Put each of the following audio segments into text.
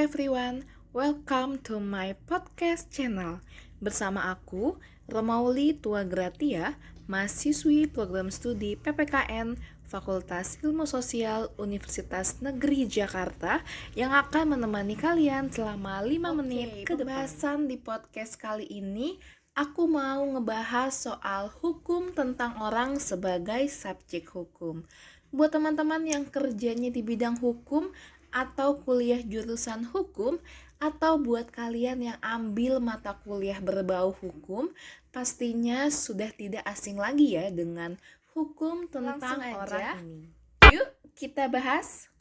everyone, welcome to my podcast channel. Bersama aku, Romauli Tua Gratia, mahasiswi program studi PPKN Fakultas Ilmu Sosial Universitas Negeri Jakarta yang akan menemani kalian selama 5 menit ke depan. Pembahasan di podcast kali ini, aku mau ngebahas soal hukum tentang orang sebagai subjek hukum. Buat teman-teman yang kerjanya di bidang hukum atau kuliah jurusan hukum, atau buat kalian yang ambil mata kuliah berbau hukum, pastinya sudah tidak asing lagi ya dengan hukum tentang orang ini. Yuk kita bahas.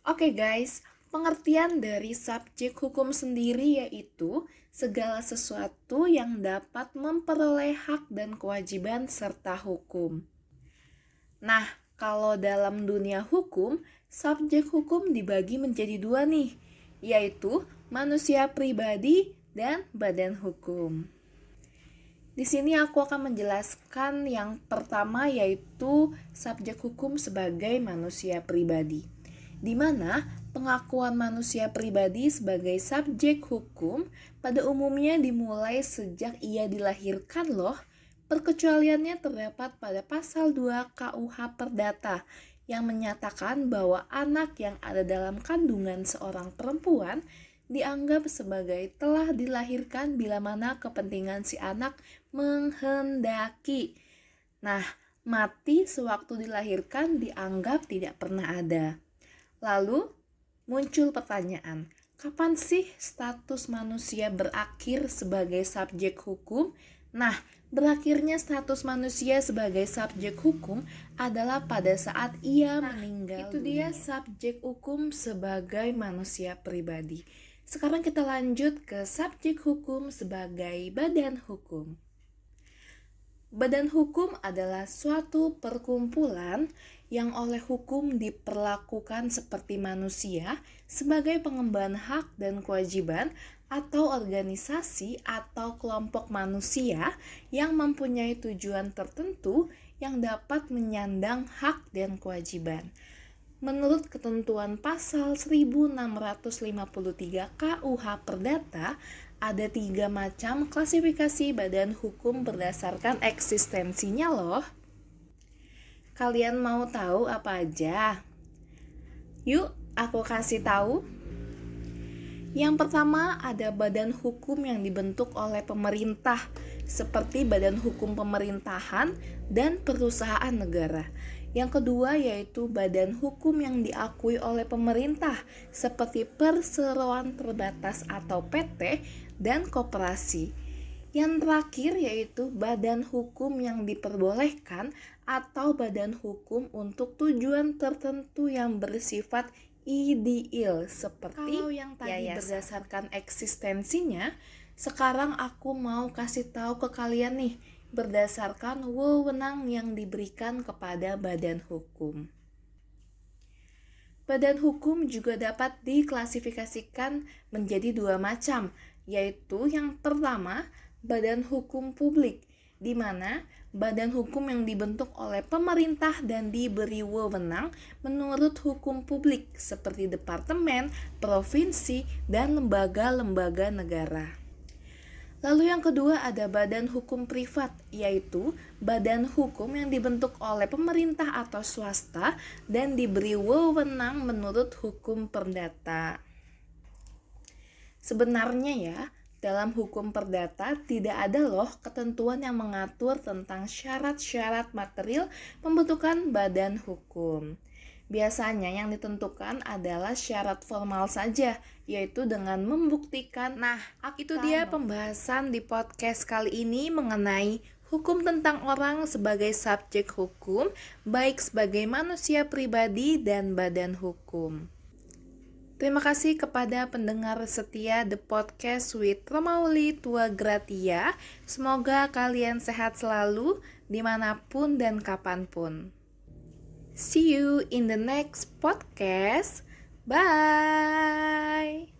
Oke guys, pengertian dari subjek hukum sendiri yaitu segala sesuatu yang dapat memperoleh hak dan kewajiban serta hukum. Nah, kalau dalam dunia hukum, subjek hukum dibagi menjadi dua nih, yaitu manusia pribadi dan badan hukum. Di sini aku akan menjelaskan yang pertama yaitu subjek hukum sebagai manusia pribadi, di mana pengakuan manusia pribadi sebagai subjek hukum pada umumnya dimulai sejak ia dilahirkan loh. Perkecualiannya terdapat pada pasal 2 KUH Perdata yang menyatakan bahwa anak yang ada dalam kandungan seorang perempuan dianggap sebagai telah dilahirkan bila mana kepentingan si anak menghendaki. Nah, mati sewaktu dilahirkan dianggap tidak pernah ada. Lalu muncul pertanyaan, kapan sih status manusia berakhir sebagai subjek hukum? Nah, berakhirnya status manusia sebagai subjek hukum adalah pada saat ia meninggal. Itu dia subjek hukum sebagai manusia pribadi. Sekarang kita lanjut ke subjek hukum sebagai badan hukum. Badan hukum adalah suatu perkumpulan yang oleh hukum diperlakukan seperti manusia sebagai pengemban hak dan kewajiban atau organisasi atau kelompok manusia yang mempunyai tujuan tertentu yang dapat menyandang hak dan kewajiban. Menurut ketentuan pasal 1653 KUH Perdata, ada 3 macam klasifikasi badan hukum berdasarkan eksistensinya loh. Kalian mau tahu apa aja? Yuk, aku kasih tahu. Yang pertama ada badan hukum yang dibentuk oleh pemerintah, seperti badan hukum pemerintahan dan perusahaan negara. Yang kedua yaitu badan hukum yang diakui oleh pemerintah, seperti perseroan terbatas atau PT dan koperasi. Yang terakhir yaitu badan hukum yang diperbolehkan atau badan hukum untuk tujuan tertentu yang bersifat ideal, seperti kalau yang tadi berdasarkan eksistensinya, sekarang aku mau kasih tahu ke kalian nih berdasarkan wewenang yang diberikan kepada badan hukum. Badan hukum juga dapat diklasifikasikan menjadi 2 macam, yaitu yang pertama badan hukum publik, di mana badan hukum yang dibentuk oleh pemerintah dan diberi wewenang menurut hukum publik seperti departemen, provinsi, dan lembaga-lembaga negara. Lalu yang kedua ada badan hukum privat, yaitu badan hukum yang dibentuk oleh pemerintah atau swasta dan diberi wewenang menurut hukum perdata. Sebenarnya ya, dalam hukum perdata tidak ada loh ketentuan yang mengatur tentang syarat-syarat material pembentukan badan hukum. Biasanya yang ditentukan adalah syarat formal saja, yaitu dengan membuktikan. Nah, itu dia pembahasan di podcast kali ini mengenai hukum tentang orang sebagai subjek hukum, baik sebagai manusia pribadi dan badan hukum. Terima kasih kepada pendengar setia The Podcast with Romauli Tua Gratia. Semoga kalian sehat selalu dimanapun dan kapanpun. See you in the next podcast. Bye.